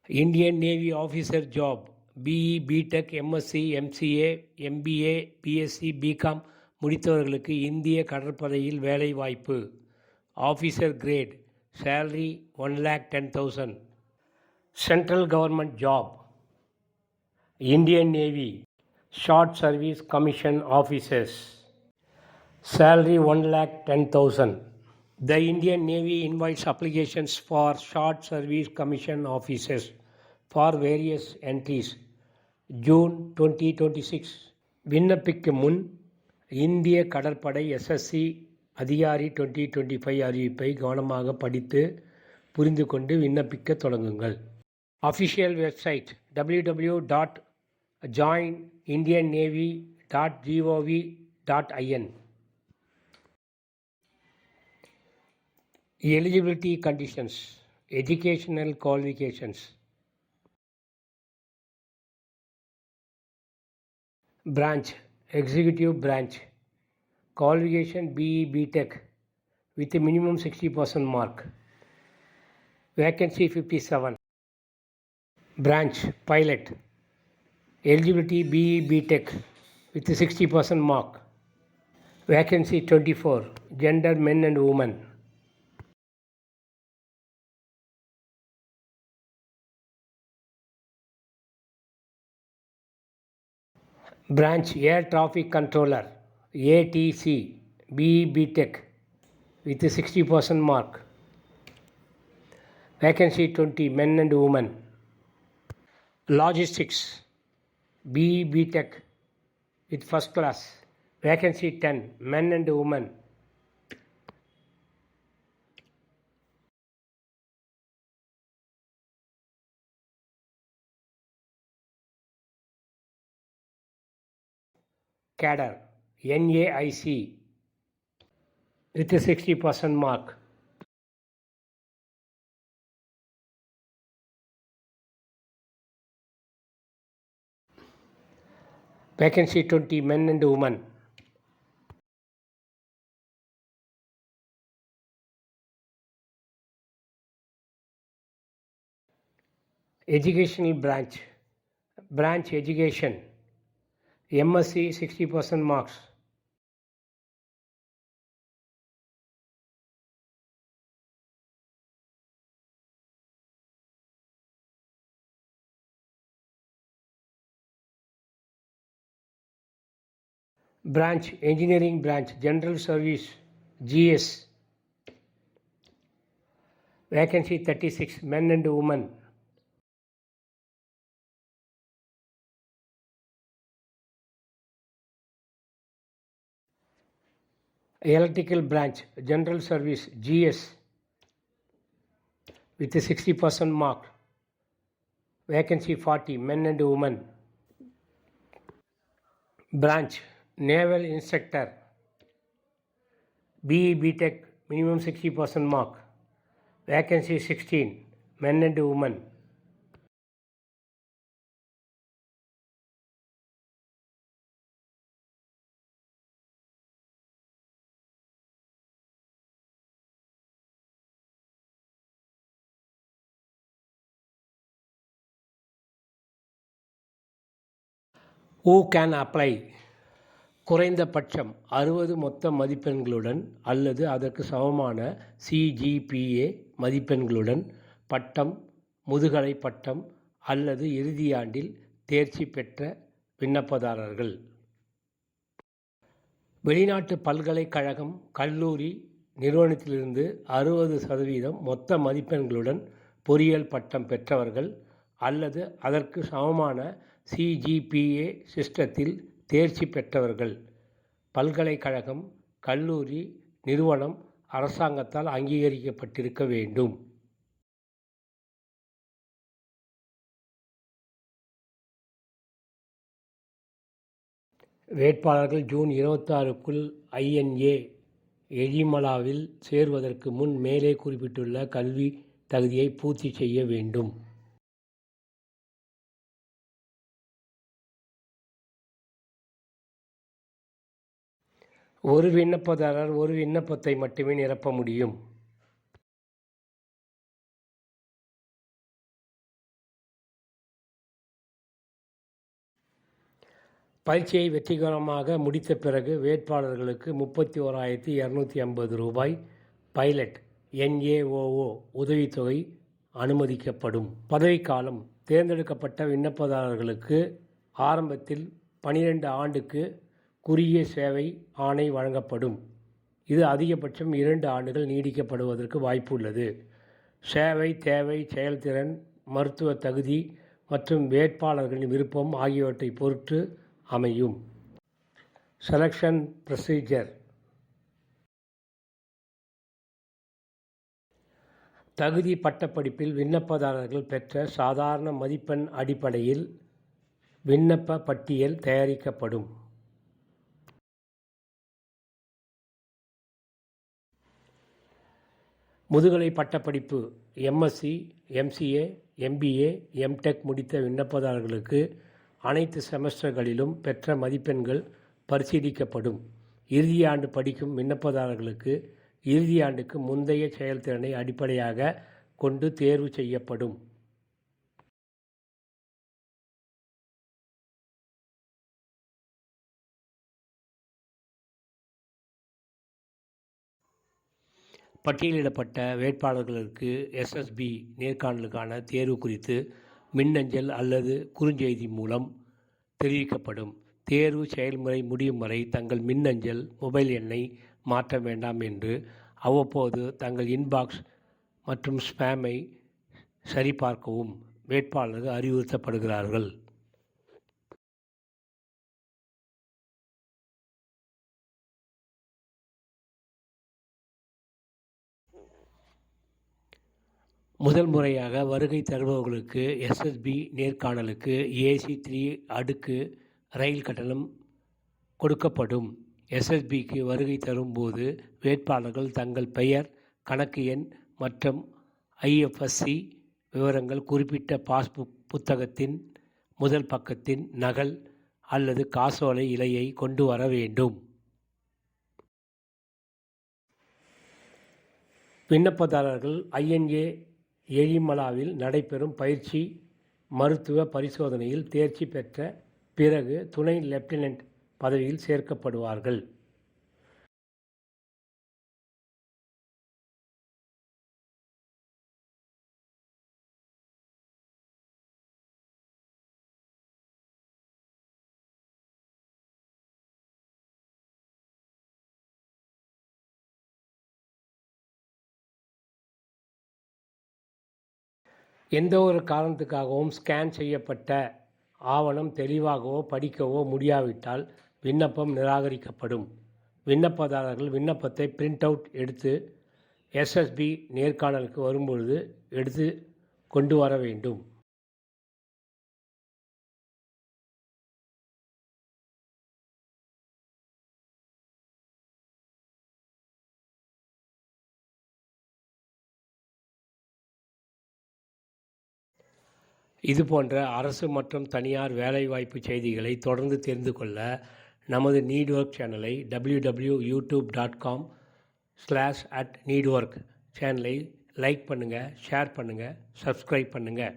Indian Navy officer job BE, BTech, MSc, MCA, MBA, BSc, BCom முடித்தவர்களுக்கு இந்திய கடற்படையில் வேலை வாய்ப்பு. Officer great, salary 1,10,000. Central government job Indian Navy Short Service Commission Officers, salary 1,10,000. The Indian Navy invites applications for Short Service Commission Officers for various entries. June 2026. விண்ணப்பிக்கும் முன் இந்திய கடற்படை SSC அதிகாரி 2025 அறிவிப்பை கவனமாக படித்து புரிந்து கொண்டு விண்ணப்பிக்க தொடங்குங்கள். Official website www.joinindiannavy.gov.in. Eligibility conditions, educational qualifications. Branch, executive branch. Qualification BE, BTech with a minimum 60% mark. Vacancy 57. Branch, pilot. Eligibility BE, BTech with a 60% mark. Vacancy 24. Gender, men and women. Branch, Air Traffic Controller, ATC, BE, BTech with a 60% mark. Vacancy 20, men and women. Logistics, BE, BTech with first class. Vacancy 10, men and women. Cadre, NAIC with a 60% mark. Vacancy 20, men and women. Educational branch, branch education, MSc 60% marks. Branch, engineering branch, general service, GS. Vacancy 36, men and women. Electrical branch, general service, GS with a 60% mark. Vacancy 40, men and women. Branch, naval instructor, BE, BTech, minimum 60% mark. Vacancy 16, men and women. Who can apply? குறைந்தபட்சம் 60 மொத்த மதிப்பெண்களுடன் அல்லது அதற்கு சமமான CGPA மதிப்பெண்களுடன் பட்டம், முதுகலை பட்டம் அல்லது இறுதியாண்டில் தேர்ச்சி பெற்ற விண்ணப்பதாரர்கள். வெளிநாட்டு பல்கலைக்கழகம், கல்லூரி, நிறுவனத்திலிருந்து 60% மொத்த மதிப்பெண்களுடன் பொறியியல் பட்டம் பெற்றவர்கள் அல்லது அதற்கு சமமான CGPA சிஸ்டத்தில் தேர்ச்சி பெற்றவர்கள். பல்கலைக்கழகம், கல்லூரி, நிறுவனம் அரசாங்கத்தால் அங்கீகரிக்கப்பட்டிருக்க வேண்டும். வேட்பாளர்கள் ஜூன் 26க்குள் INA எழிமலாவில் சேருவதற்கு முன் மேலே குறிப்பிட்டுள்ள கல்வி தகுதியை பூர்த்தி செய்ய வேண்டும். ஒரு விண்ணப்பதாரர் ஒரு விண்ணப்பத்தை மட்டுமே நிரப்ப முடியும். பரீட்சையை வெற்றிகரமாக முடித்த பிறகு வேட்பாளர்களுக்கு 31,250 ரூபாய் பைலட் NAOO உதவித்தொகை அனுமதிக்கப்படும். பதவிக்காலம் தேர்ந்தெடுக்கப்பட்ட விண்ணப்பதாரர்களுக்கு ஆரம்பத்தில் 12 ஆண்டுக்கு குறுகிய சேவை ஆணை வழங்கப்படும். இது அதிகபட்சம் 2 ஆண்டுகள் நீடிக்கப்படுவதற்கு வாய்ப்பு உள்ளது. சேவை தேவை, செயல்திறன், மருத்துவ தகுதி மற்றும் வேட்பாளர்களின் விருப்பம் ஆகியவற்றை பொறுத்து அமையும். Selection procedure. தகுதி பட்டப்படிப்பில் விண்ணப்பதாரர்கள் பெற்ற சாதாரண மதிப்பெண் அடிப்படையில் விண்ணப்ப பட்டியல் தயாரிக்கப்படும். முதுகலை பட்டப்படிப்பு MSc, MCA, MBA, MTech முடித்த விண்ணப்பதாரர்களுக்கு அனைத்து செமஸ்டர்களிலும் பெற்ற மதிப்பெண்கள் பரிசீலிக்கப்படும். இறுதியாண்டு படிக்கும் விண்ணப்பதாரர்களுக்கு இறுதியாண்டுக்கு முந்தைய செயல்திறனை அடிப்படையாக கொண்டு தேர்வு செய்யப்படும். பட்டியலிடப்பட்ட வேட்பாளர்களுக்கு SSB நேர்காணலுக்கான தேர்வு குறித்து மின்னஞ்சல் அல்லது குறுஞ்செய்தி மூலம் தெரிவிக்கப்படும். தேர்வு செயல்முறை முடியும் வரை தங்கள் மின்னஞ்சல் மொபைல் எண்ணை மாற்ற வேண்டாம் என்று அவ்வப்போது தங்கள் இன்பாக்ஸ் மற்றும் ஸ்பேமை சரிபார்க்கவும் வேட்பாளர்கள் அறிவுறுத்தப்படுகிறார்கள். முதல் முறையாக வருகை தருபவர்களுக்கு SSB நேர்காணலுக்கு AC 3 அடுக்கு ரயில் கட்டணம் கொடுக்கப்படும். SSBக்கு வருகை தரும்போது வேட்பாளர்கள் தங்கள் பெயர், கணக்கு எண் மற்றும் IFSC விவரங்கள் குறிப்பிட்ட பாஸ்புக் புத்தகத்தின் முதல் பக்கத்தின் நகல் அல்லது காசோலை இலையை கொண்டு வர வேண்டும். விண்ணப்பதாரர்கள் INA எழிமலாவில் நடைபெறும் பயிற்சி மருத்துவ பரிசோதனையில் தேர்ச்சி பெற்ற பிறகு துணை லெப்டினன்ட் பதவியில் சேர்க்கப்படுவார்கள். எந்த ஒரு காரணத்துக்காகவும் ஸ்கேன் செய்யப்பட்ட ஆவணம் தெளிவாகவோ படிக்கவோ முடியாவிட்டால் விண்ணப்பம் நிராகரிக்கப்படும். விண்ணப்பதாரர்கள் விண்ணப்பத்தை பிரிண்ட் அவுட் எடுத்து SSB நேர்காணலுக்கு வரும்பொழுது எடுத்து கொண்டு வர வேண்டும். இது போன்ற அரசு மற்றும் தனியார் வேலைவாய்ப்பு செய்திகளை தொடர்ந்து தெரிந்து கொள்ள நமது நீட்வொர்க் சேனலை www.youtube.com/@needwork சேனலை லைக் பண்ணுங்கள், ஷேர் பண்ணுங்கள், சப்ஸ்கிரைப் பண்ணுங்கள்.